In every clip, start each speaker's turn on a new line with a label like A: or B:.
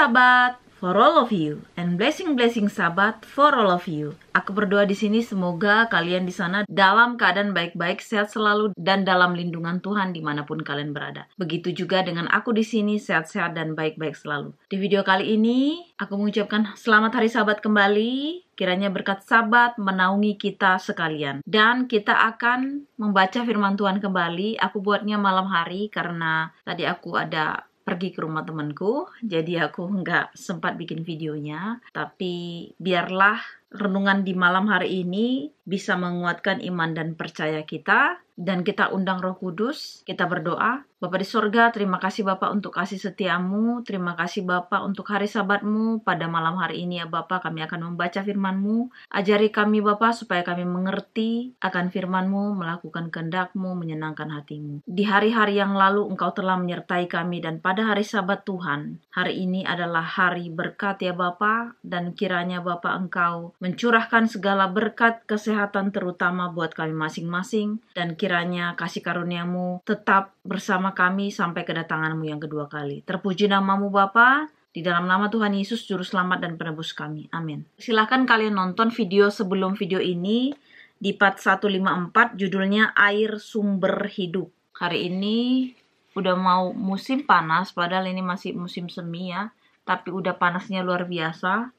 A: Sabat for all of you and blessing Sabat for all of you. Aku berdoa di sini semoga kalian di sana dalam keadaan baik-baik, sehat selalu dan dalam lindungan Tuhan dimanapun kalian berada. Begitu juga dengan aku di sini sehat-sehat dan baik-baik selalu. Di video kali ini aku mengucapkan selamat hari Sabat kembali. Kiranya berkat Sabat menaungi kita sekalian. Dan kita akan membaca firman Tuhan kembali. Aku buatnya malam hari karena tadi aku ada pergi ke rumah temanku, jadi aku nggak sempat bikin videonya. Tapi biarlah renungan di malam hari ini bisa menguatkan iman dan percaya kita. Dan kita undang Roh Kudus, kita berdoa. Bapa di sorga, terima kasih Bapak untuk kasih setiamu. Terima kasih Bapak untuk hari Sabatmu. Pada malam hari ini ya Bapak, kami akan membaca firman-Mu. Ajari kami Bapak supaya kami mengerti akan firman-Mu, melakukan kehendak-Mu, menyenangkan hati-Mu. Di hari-hari yang lalu Engkau telah menyertai kami, dan pada hari Sabat Tuhan, hari ini adalah hari berkat ya Bapak. Dan kiranya Bapak Engkau mencurahkan segala berkat kesehatan terutama buat kami masing-masing. Dan kiranya kasih karunia-Mu tetap bersama kami sampai kedatangan-Mu yang kedua kali. Terpuji nama-Mu Bapa, di dalam nama Tuhan Yesus Juru Selamat dan Penebus kami. Amin. Silahkan kalian nonton video sebelum video ini di part 154, judulnya Air Sumber Hidup. Hari ini udah mau musim panas, padahal ini masih musim semi ya, tapi udah panasnya luar biasa.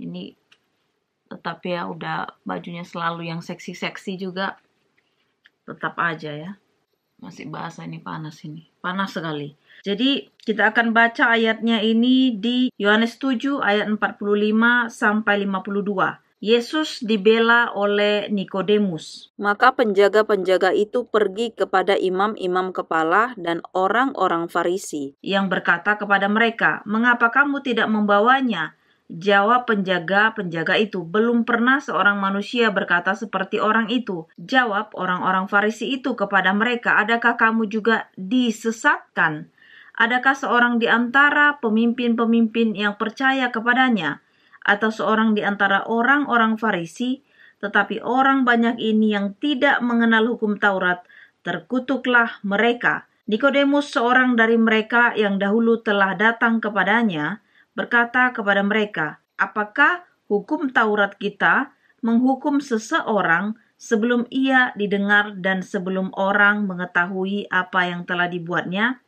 A: Ini tetap ya, udah bajunya selalu yang seksi-seksi juga. Tetap aja ya, masih basah, ini panas sekali. Jadi kita akan baca ayatnya ini di Yohanes 7 ayat 45 sampai 52. Yesus dibela oleh Nikodemus.
B: Maka penjaga-penjaga itu pergi kepada imam-imam kepala dan orang-orang Farisi,
A: yang berkata kepada mereka, "Mengapa kamu tidak membawanya?" Jawab penjaga-penjaga itu, "Belum pernah seorang manusia berkata seperti orang itu." Jawab orang-orang Farisi itu kepada mereka, "Adakah kamu juga disesatkan? Adakah seorang di antara pemimpin-pemimpin yang percaya kepadanya? Atau seorang di antara orang-orang Farisi? Tetapi orang banyak ini yang tidak mengenal hukum Taurat, terkutuklah mereka." Nikodemus, seorang dari mereka yang dahulu telah datang kepadanya, berkata kepada mereka, "Apakah hukum Taurat kita menghukum seseorang sebelum ia didengar dan sebelum orang mengetahui apa yang telah dibuatnya?"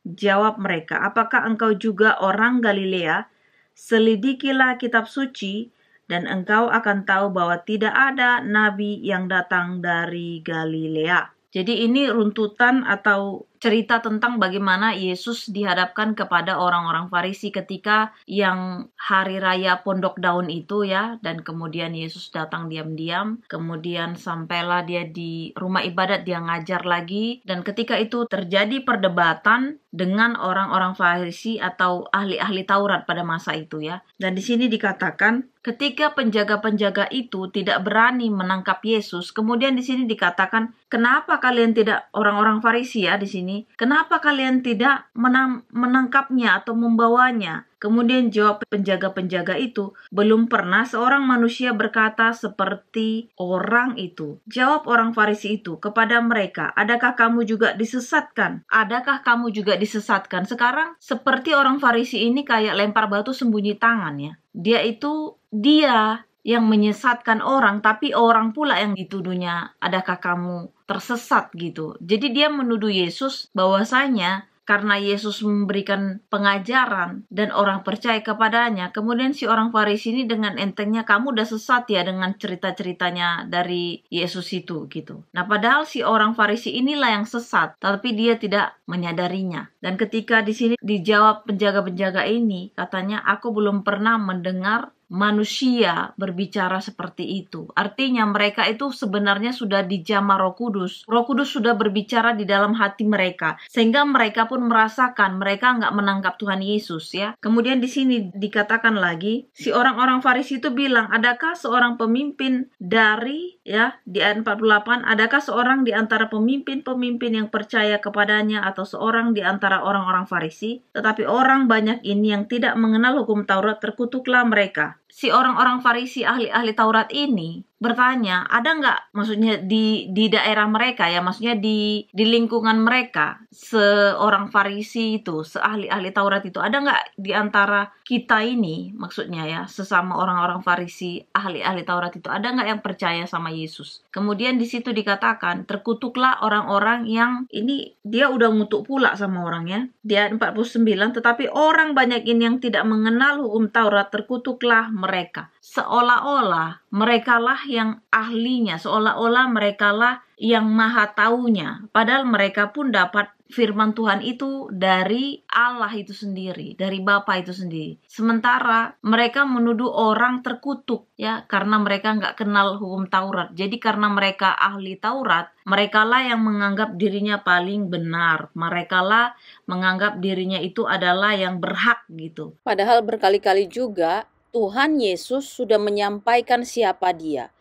A: Jawab mereka, "Apakah engkau juga orang Galilea? Selidikilah kitab suci, dan engkau akan tahu bahwa tidak ada nabi yang datang dari Galilea." Jadi ini runtutan atau cerita tentang bagaimana Yesus dihadapkan kepada orang-orang Farisi ketika yang hari raya Pondok Daun itu ya, dan kemudian Yesus datang diam-diam, kemudian sampailah dia di rumah ibadat, dia ngajar lagi, dan ketika itu terjadi perdebatan dengan orang-orang Farisi atau ahli-ahli Taurat pada masa itu ya. Dan di sini dikatakan ketika penjaga-penjaga itu tidak berani menangkap Yesus, kemudian di sini dikatakan, "Kenapa kalian tidak," orang-orang Farisi ya di sini, "kenapa kalian tidak menangkapnya atau membawanya?" Kemudian jawab penjaga-penjaga itu, "Belum pernah seorang manusia berkata seperti orang itu." Jawab orang Farisi itu kepada mereka, "Adakah kamu juga disesatkan? Adakah kamu juga disesatkan?" Sekarang seperti orang Farisi ini kayak lempar batu sembunyi tangan ya. Dia yang menyesatkan orang, tapi orang pula yang dituduhnya, "Adakah kamu tersesat?" gitu. Jadi dia menuduh Yesus bahwasanya karena Yesus memberikan pengajaran dan orang percaya kepadanya, kemudian si orang Farisi ini dengan entengnya, "Kamu udah sesat ya dengan cerita-ceritanya dari Yesus itu," gitu. Nah, padahal si orang Farisi inilah yang sesat, tapi dia tidak menyadarinya. Dan ketika di sini dijawab penjaga-penjaga ini, katanya, "Aku belum pernah mendengar manusia berbicara seperti itu." Artinya mereka itu sebenarnya sudah dijamah Roh Kudus. Roh Kudus sudah berbicara di dalam hati mereka, sehingga mereka pun merasakan mereka nggak menangkap Tuhan Yesus ya. Kemudian di sini dikatakan lagi, si orang-orang Farisi itu bilang, "Adakah seorang pemimpin dari," ya di ayat 48, "adakah seorang di antara pemimpin-pemimpin yang percaya kepadanya atau seorang di antara orang-orang Farisi? Tetapi orang banyak ini yang tidak mengenal hukum Taurat, terkutuklah mereka." Si orang-orang Farisi ahli-ahli Taurat ini bertanya, ada nggak maksudnya di daerah mereka ya, maksudnya di lingkungan mereka, seorang Farisi itu, seahli-ahli Taurat itu, ada nggak di antara kita ini, maksudnya ya, sesama orang-orang Farisi, ahli-ahli Taurat itu, ada nggak yang percaya sama Yesus? Kemudian di situ dikatakan, terkutuklah orang-orang yang ini, dia udah ngutuk pula sama orangnya, dia 49, tetapi orang banyak ini yang tidak mengenal hukum Taurat, terkutuklah mereka. Seolah-olah merekalah yang ahlinya, seolah-olah merekalah yang maha taunya. Padahal mereka pun dapat firman Tuhan itu dari Allah itu sendiri, dari Bapa itu sendiri. Sementara mereka menuduh orang terkutuk ya, karena mereka nggak kenal hukum Taurat. Jadi karena mereka ahli Taurat, merekalah yang menganggap dirinya paling benar. Merekalah menganggap dirinya itu adalah yang berhak gitu.
B: Padahal berkali-kali juga Tuhan Yesus sudah menyampaikan siapa Dia.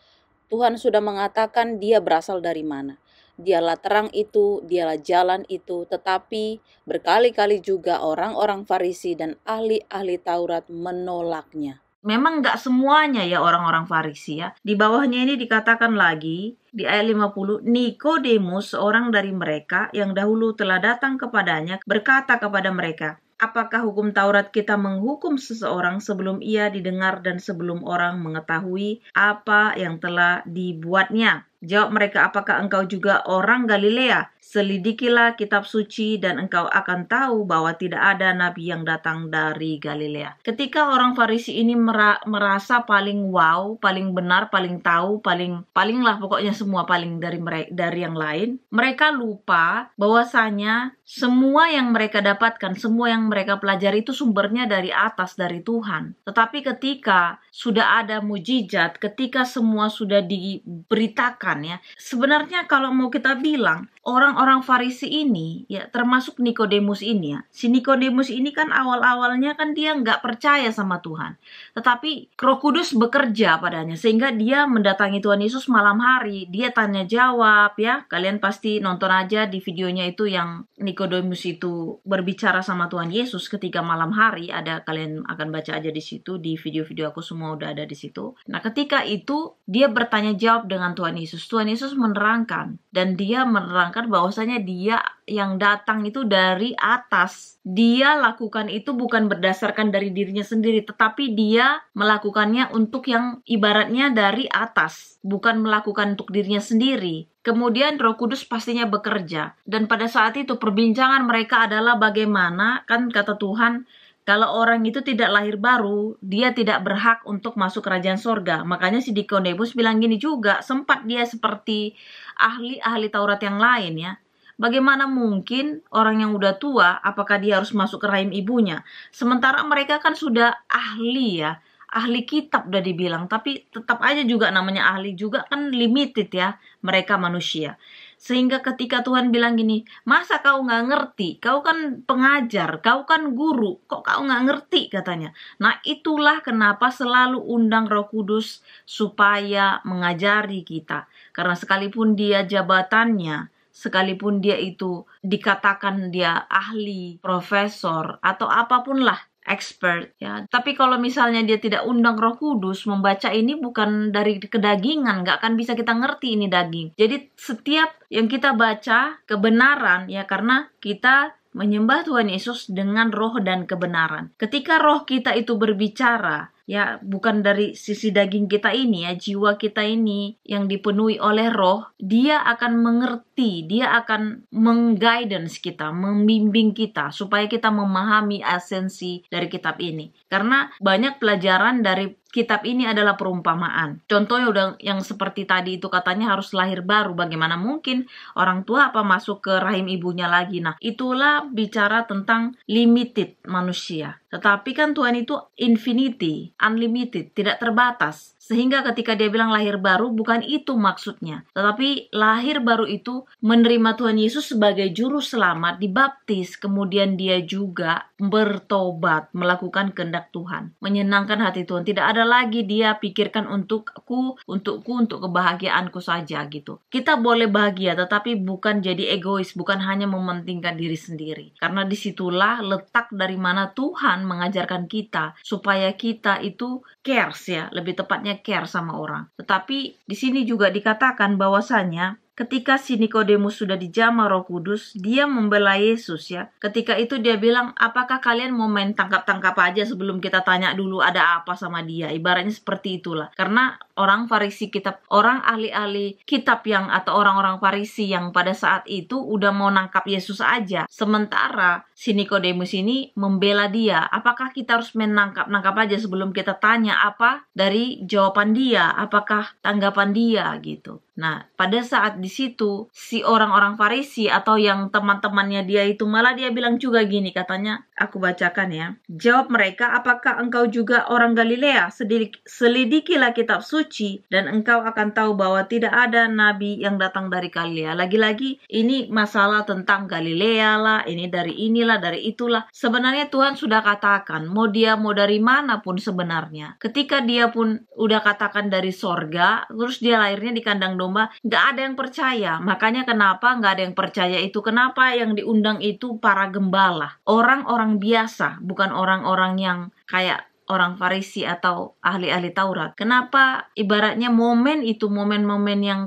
B: Tuhan sudah mengatakan Dia berasal dari mana. Dialah terang itu, dialah jalan itu, tetapi berkali-kali juga orang-orang Farisi dan ahli-ahli Taurat menolaknya.
A: Memang nggak semuanya ya orang-orang Farisi ya. Di bawahnya ini dikatakan lagi, di ayat 50, Nikodemus, seorang dari mereka yang dahulu telah datang kepadanya, berkata kepada mereka, apakah hukum Taurat kita menghukum seseorang sebelum ia didengar dan sebelum orang mengetahui apa yang telah dibuatnya? Jawab mereka, apakah engkau juga orang Galilea? Selidikilah kitab suci dan engkau akan tahu bahwa tidak ada nabi yang datang dari Galilea. Ketika orang Farisi ini merasa paling wow, paling benar, paling tahu, paling lah pokoknya semua paling dari yang lain, mereka lupa bahwasanya semua yang mereka dapatkan, semua yang mereka pelajari itu sumbernya dari atas, dari Tuhan. Tetapi ketika sudah ada mujizat, ketika semua sudah diberitakan ya, sebenarnya kalau mau kita bilang, orang-orang Farisi ini ya, termasuk Nikodemus ini ya, si Nikodemus ini kan awal-awalnya kan dia nggak percaya sama Tuhan, tetapi Roh Kudus bekerja padanya sehingga dia mendatangi Tuhan Yesus malam hari. Dia tanya jawab ya, kalian pasti nonton aja di videonya itu yang Nikodemus itu berbicara sama Tuhan Yesus ketika malam hari, ada, kalian akan baca aja di situ, di video-video aku semua udah ada di situ. Nah, ketika itu dia bertanya jawab dengan Tuhan Yesus. Tuhan Yesus menerangkan, dan dia menerangkan bahwasanya dia yang datang itu dari atas. Dia lakukan itu bukan berdasarkan dari dirinya sendiri, tetapi dia melakukannya untuk yang ibaratnya dari atas, bukan melakukan untuk dirinya sendiri. Kemudian Roh Kudus pastinya bekerja. Dan pada saat itu perbincangan mereka adalah bagaimana, kan kata Tuhan, kalau orang itu tidak lahir baru, dia tidak berhak untuk masuk kerajaan sorga. Makanya si Nikodemus bilang gini juga, sempat dia seperti ahli-ahli Taurat yang lain ya. Bagaimana mungkin orang yang udah tua, apakah dia harus masuk ke rahim ibunya? Sementara mereka kan sudah ahli ya, ahli kitab udah dibilang, tapi tetap aja juga namanya ahli juga kan limited ya, mereka manusia. Sehingga ketika Tuhan bilang gini, masa kau nggak ngerti? Kau kan pengajar, kau kan guru, kok kau nggak ngerti katanya. Nah, itulah kenapa selalu undang Roh Kudus supaya mengajari kita. Karena sekalipun dia jabatannya, sekalipun dia itu dikatakan dia ahli, profesor, atau apapun lah, expert ya. Tapi kalau misalnya dia tidak undang Roh Kudus, membaca ini bukan dari kedagingan, nggak akan bisa kita ngerti ini daging. Jadi setiap yang kita baca kebenaran ya, karena kita menyembah Tuhan Yesus dengan roh dan kebenaran. Ketika roh kita itu berbicara, ya bukan dari sisi daging kita ini ya, jiwa kita ini yang dipenuhi oleh roh, dia akan mengerti, dia akan mengguidance kita, membimbing kita supaya kita memahami esensi dari kitab ini. Karena banyak pelajaran dari kitab ini adalah perumpamaan. Contohnya udah yang seperti tadi itu katanya harus lahir baru. Bagaimana mungkin orang tua apa masuk ke rahim ibunya lagi? Nah, itulah bicara tentang limited manusia. Tetapi kan Tuhan itu infinity, unlimited, tidak terbatas. Sehingga ketika dia bilang lahir baru, bukan itu maksudnya. Tetapi lahir baru itu menerima Tuhan Yesus sebagai juru selamat, dibaptis, kemudian dia juga bertobat, melakukan kehendak Tuhan, menyenangkan hati Tuhan. Tidak ada ada lagi dia pikirkan untukku, untuk kebahagiaanku saja gitu. Kita boleh bahagia, tetapi bukan jadi egois, bukan hanya mementingkan diri sendiri. Karena disitulah letak dari mana Tuhan mengajarkan kita supaya kita itu cares ya, lebih tepatnya care sama orang. Tetapi di sini juga dikatakan bahwasanya ketika si Nikodemus sudah dijamah Roh Kudus, dia membela Yesus ya. Ketika itu dia bilang, apakah kalian mau main tangkap-tangkap aja sebelum kita tanya dulu ada apa sama dia? Ibaratnya seperti itulah. Karena orang Farisi kitab, orang ahli-ahli kitab yang atau orang-orang Farisi yang pada saat itu udah mau nangkap Yesus aja. Sementara si Nikodemus ini membela dia. Apakah kita harus menangkap-nangkap aja sebelum kita tanya apa dari jawaban dia? Apakah tanggapan dia gitu? Nah, pada saat di situ si orang-orang Farisi atau yang teman-temannya dia itu malah dia bilang juga gini, katanya, aku bacakan ya. Jawab mereka, apakah engkau juga orang Galilea? Selidikilah kitab suci dan engkau akan tahu bahwa tidak ada nabi yang datang dari Galilea. Lagi-lagi ini masalah tentang Galilea lah, ini dari inilah, dari itulah. Sebenarnya Tuhan sudah katakan, mau dari mana pun sebenarnya. Ketika dia pun udah katakan dari sorga, terus dia lahirnya di kandang domba, nggak ada yang percaya. Makanya kenapa nggak ada yang percaya itu? Kenapa yang diundang itu para gembala, orang-orang biasa, bukan orang-orang yang kayak orang Farisi atau ahli-ahli Taurat. Kenapa ibaratnya momen itu momen-momen yang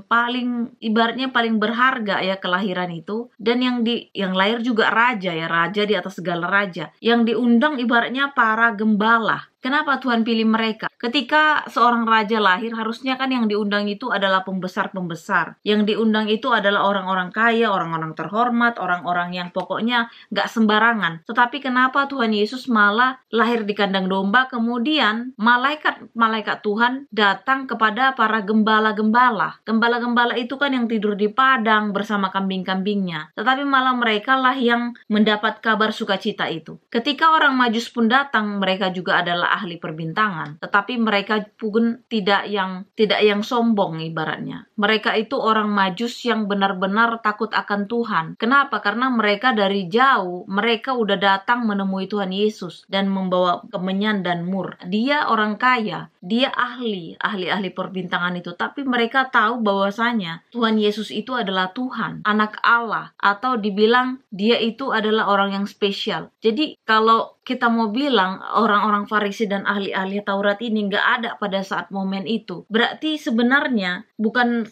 A: ibaratnya paling berharga ya, kelahiran itu, dan yang lahir juga raja ya, raja di atas segala raja. Yang diundang ibaratnya para gembala. Kenapa Tuhan pilih mereka? Ketika seorang raja lahir, harusnya kan yang diundang itu adalah pembesar-pembesar. Yang diundang itu adalah orang-orang kaya, orang-orang terhormat, orang-orang yang pokoknya gak sembarangan. Tetapi kenapa Tuhan Yesus malah lahir di kandang domba, kemudian malaikat Tuhan datang kepada para gembala-gembala. Gembala-gembala itu kan yang tidur di padang bersama kambing-kambingnya. Tetapi malah mereka lah yang mendapat kabar sukacita itu. Ketika orang Majus pun datang, mereka juga adalah ahli perbintangan, tetapi mereka pun tidak yang sombong ibaratnya. Mereka itu orang Majus yang benar-benar takut akan Tuhan. Kenapa? Karena mereka dari jauh, mereka udah datang menemui Tuhan Yesus dan membawa kemenyan dan mur. Dia orang kaya, dia ahli perbintangan itu, tapi mereka tahu bahwasanya Tuhan Yesus itu adalah Tuhan, anak Allah, atau dibilang dia itu adalah orang yang spesial. Jadi kalau kita mau bilang orang-orang Farisi dan ahli-ahli Taurat ini nggak ada pada saat momen itu, berarti sebenarnya bukan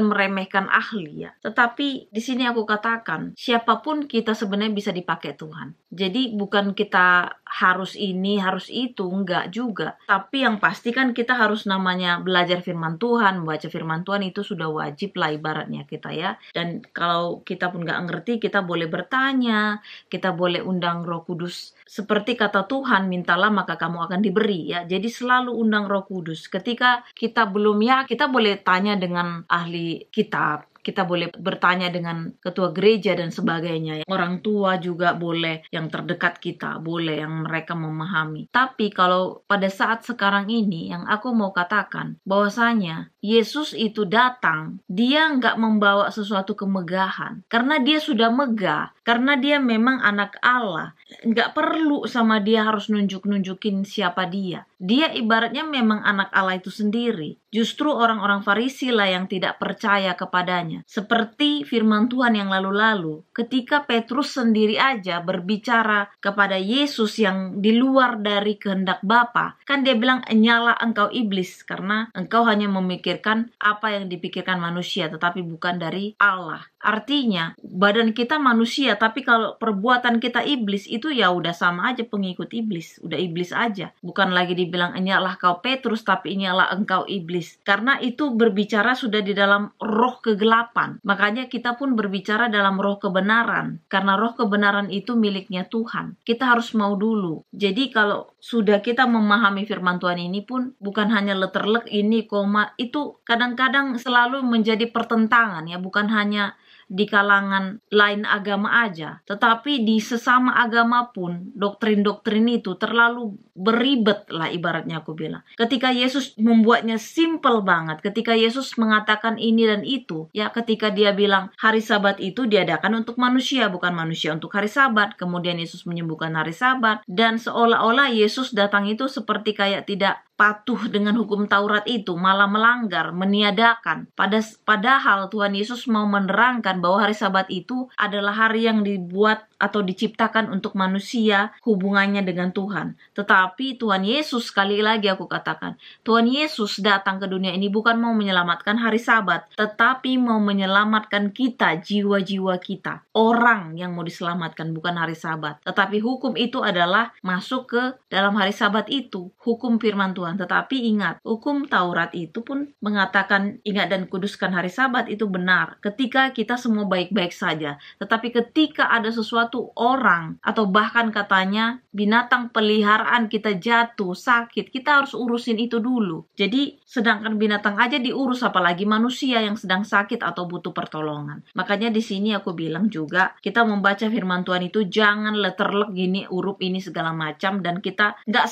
A: meremehkan ahli ya, tetapi di sini aku katakan siapapun kita sebenarnya bisa dipakai Tuhan. Jadi bukan kita harus ini harus itu, enggak juga, tapi yang pasti kan kita harus namanya belajar firman Tuhan, membaca firman Tuhan itu sudah wajib lah ibaratnya kita ya. Dan kalau kita pun nggak ngerti, kita boleh bertanya, kita boleh undang Roh Kudus. Seperti kata Tuhan, mintalah maka kamu akan diberi ya. Jadi selalu undang Roh Kudus. Ketika kita belum ya, kita boleh tanya dengan ahli kitab. Kita boleh bertanya dengan ketua gereja dan sebagainya. Orang tua juga boleh, yang terdekat kita boleh, yang mereka memahami. Tapi kalau pada saat sekarang ini, yang aku mau katakan, bahwasanya Yesus itu datang, dia nggak membawa sesuatu kemegahan. Karena dia sudah megah, karena dia memang anak Allah. Nggak perlu sama dia harus nunjukin siapa dia. Dia ibaratnya memang anak Allah itu sendiri. Justru orang-orang Farisi lah yang tidak percaya kepadanya. Seperti firman Tuhan yang lalu-lalu, ketika Petrus sendiri aja berbicara kepada Yesus yang di luar dari kehendak Bapa, kan dia bilang, nyala engkau iblis, karena engkau hanya memikirkan apa yang dipikirkan manusia, tetapi bukan dari Allah. Artinya, badan kita manusia, tapi kalau perbuatan kita iblis, itu ya udah sama aja pengikut iblis, udah iblis aja. Bukan lagi dibilang, nyalah kau Petrus, tapi nyalah engkau iblis. Karena itu berbicara sudah di dalam roh kegelapan. Makanya kita pun berbicara dalam roh kebenaran. Karena roh kebenaran itu miliknya Tuhan. Kita harus mau dulu. Jadi kalau sudah kita memahami firman Tuhan ini pun, bukan hanya letterlek ini, koma, itu kadang-kadang selalu menjadi pertentangan ya. Bukan hanya di kalangan lain agama aja, tetapi di sesama agama pun doktrin-doktrin itu terlalu beribet lah ibaratnya aku bilang. Ketika Yesus membuatnya simple banget, ketika Yesus mengatakan ini dan itu, ya ketika dia bilang hari Sabat itu diadakan untuk manusia, bukan manusia untuk hari Sabat. Kemudian Yesus menyembuhkan hari Sabat, dan seolah-olah Yesus datang itu seperti kayak tidak patuh dengan hukum Taurat itu, malah melanggar, meniadakan. Padahal Tuhan Yesus mau menerangkan bahwa hari Sabat itu adalah hari yang dibuat atau diciptakan untuk manusia hubungannya dengan Tuhan. Tetapi Tuhan Yesus, sekali lagi aku katakan, Tuhan Yesus datang ke dunia ini bukan mau menyelamatkan hari Sabat, tetapi mau menyelamatkan kita, jiwa-jiwa kita. Orang yang mau diselamatkan, bukan hari Sabat. Tetapi hukum itu adalah masuk ke dalam hari Sabat itu, hukum firman Tuhan. Tetapi ingat, hukum Taurat itu pun mengatakan ingat dan kuduskan hari Sabat, itu benar ketika kita semua baik-baik saja. Tetapi ketika ada sesuatu orang atau bahkan katanya binatang peliharaan kita jatuh, sakit, kita harus urusin itu dulu. Jadi sedangkan binatang aja diurus, apalagi manusia yang sedang sakit atau butuh pertolongan. Makanya di sini aku bilang juga, kita membaca firman Tuhan itu jangan letterlek gini, huruf ini segala macam, dan kita nggak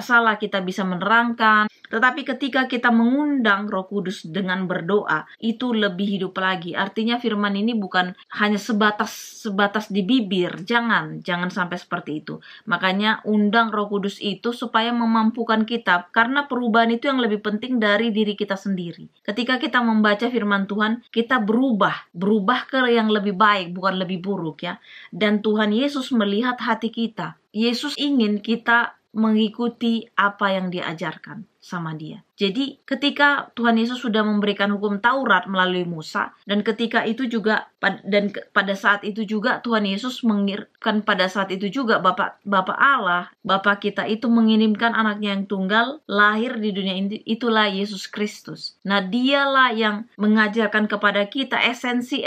A: salah kita bisa menerangkan. Tetapi ketika kita mengundang Roh Kudus dengan berdoa, itu lebih hidup lagi. Artinya firman ini bukan hanya sebatas di bibir. Jangan sampai seperti itu. Makanya undang Roh Kudus itu supaya memampukan kita, karena perubahan itu yang lebih penting dari diri kita sendiri. Ketika kita membaca firman Tuhan, kita berubah ke yang lebih baik, bukan lebih buruk ya. Dan Tuhan Yesus melihat hati kita. Yesus ingin kita mengikuti apa yang diajarkan sama dia. Jadi ketika Tuhan Yesus sudah memberikan hukum Taurat melalui Musa, dan ketika itu juga pada saat itu juga Tuhan Yesus mengirimkan, pada saat itu juga Bapa Allah, Bapa kita itu mengirimkan anaknya yang tunggal lahir di dunia ini, itulah Yesus Kristus. Nah, dialah yang mengajarkan kepada kita esensi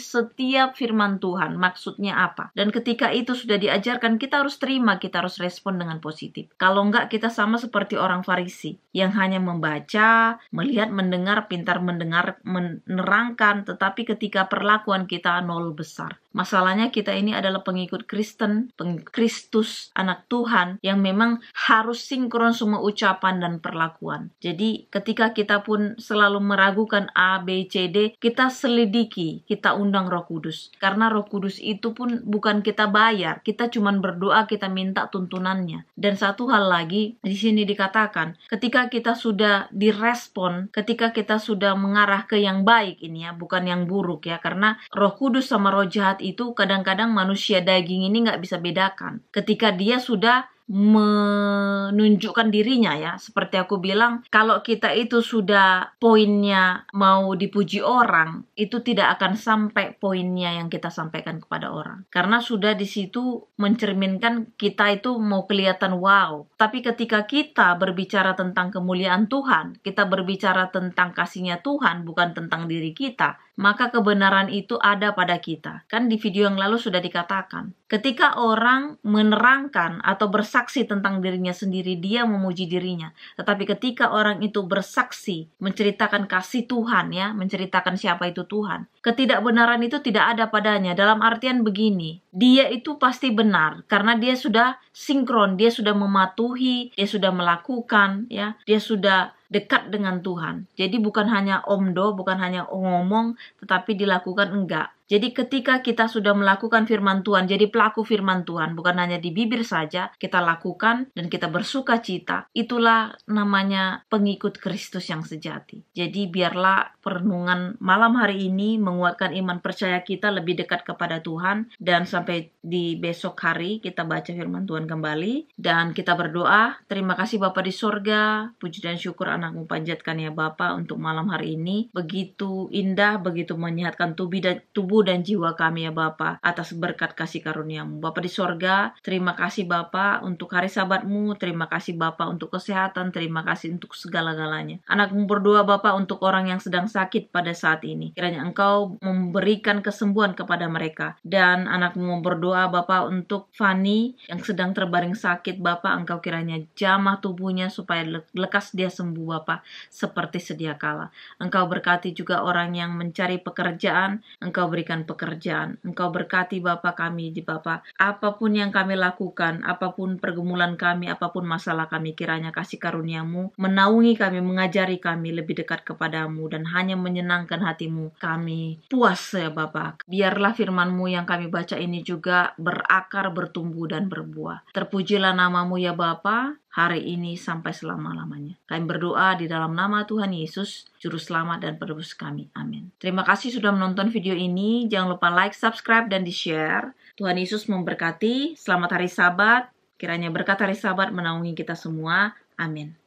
A: setiap firman Tuhan, maksudnya apa. Dan ketika itu sudah diajarkan, kita harus terima, kita harus respon dengan positif. Kalau enggak, kita sama seperti orang Farisi yang hanya membaca, melihat, mendengar, pintar mendengar, menerangkan, tetapi ketika perlakuan kita nol besar. Masalahnya kita ini adalah pengikut Kristen, Kristus, anak Tuhan, yang memang harus sinkron semua ucapan dan perlakuan. Jadi ketika kita pun selalu meragukan A, B, C, D, kita selidiki, kita undang Roh Kudus. Karena Roh Kudus itu pun bukan kita bayar, kita cuma berdoa, kita minta tuntunannya. Dan satu hal lagi, di sini dikatakan, ketika kita sudah direspon, ketika kita sudah mengarah ke yang baik ini ya, bukan yang buruk ya, karena Roh Kudus sama roh jahat itu kadang-kadang manusia daging ini nggak bisa bedakan. Ketika dia sudah menunjukkan dirinya ya, seperti aku bilang, kalau kita itu sudah poinnya mau dipuji orang, itu tidak akan sampai poinnya yang kita sampaikan kepada orang, karena sudah di situ mencerminkan kita itu mau kelihatan wow. Tapi ketika kita berbicara tentang kemuliaan Tuhan, kita berbicara tentang kasihnya Tuhan, bukan tentang diri kita, maka kebenaran itu ada pada kita. Kan di video yang lalu sudah dikatakan, ketika orang menerangkan atau bersaksi tentang dirinya sendiri, dia memuji dirinya. Tetapi ketika orang itu bersaksi, menceritakan kasih Tuhan ya, menceritakan siapa itu Tuhan, ketidakbenaran itu tidak ada padanya. Dalam artian begini, dia itu pasti benar karena dia sudah sinkron, dia sudah mematuhi, dia sudah melakukan ya, dia sudah dekat dengan Tuhan. Jadi bukan hanya omdo, bukan hanya ngomong, tetapi dilakukan enggak. Jadi ketika kita sudah melakukan firman Tuhan, jadi pelaku firman Tuhan, bukan hanya di bibir saja, kita lakukan dan kita bersuka cita, itulah namanya pengikut Kristus yang sejati. Jadi biarlah perenungan malam hari ini menguatkan iman percaya kita lebih dekat kepada Tuhan, dan sampai di besok hari kita baca firman Tuhan kembali, dan kita berdoa. Terima kasih Bapa di sorga, puji dan syukur anakmu panjatkan ya Bapa untuk malam hari ini. Begitu indah, begitu menyehatkan tubuh dan jiwa kami ya Bapa, atas berkat kasih karunia-Mu. Bapa di sorga, terima kasih Bapa untuk hari Sabat-Mu, terima kasih Bapa untuk kesehatan, terima kasih untuk segala-galanya. Anakmu berdoa Bapa untuk orang yang sedang sakit pada saat ini. Kiranya Engkau memberikan kesembuhan kepada mereka. Dan anakmu berdoa Bapa untuk Fani yang sedang terbaring sakit Bapa, Engkau kiranya jamah tubuhnya supaya lekas dia sembuh Bapa, seperti sedia kala. Engkau berkati juga orang yang mencari pekerjaan, Engkau berikan pekerjaan. Engkau berkati Bapa kami di Bapa. Apapun yang kami lakukan, apapun pergumulan kami, apapun masalah kami, kiranya kasih karunia-Mu menaungi kami, mengajari kami lebih dekat kepadamu, dan hanya menyenangkan hatimu kami puas ya Bapa. Biarlah firman-Mu yang kami baca ini juga berakar, bertumbuh, dan berbuah. Terpujilah nama-Mu ya Bapa. hari ini sampai selama-lamanya. Kami berdoa di dalam nama Tuhan Yesus, Juru Selamat dan Penebus kami. Amin. Terima kasih sudah menonton video ini. Jangan lupa like, subscribe, dan di-share. Tuhan Yesus memberkati. Selamat hari Sabat. Kiranya berkat hari Sabat menaungi kita semua. Amin.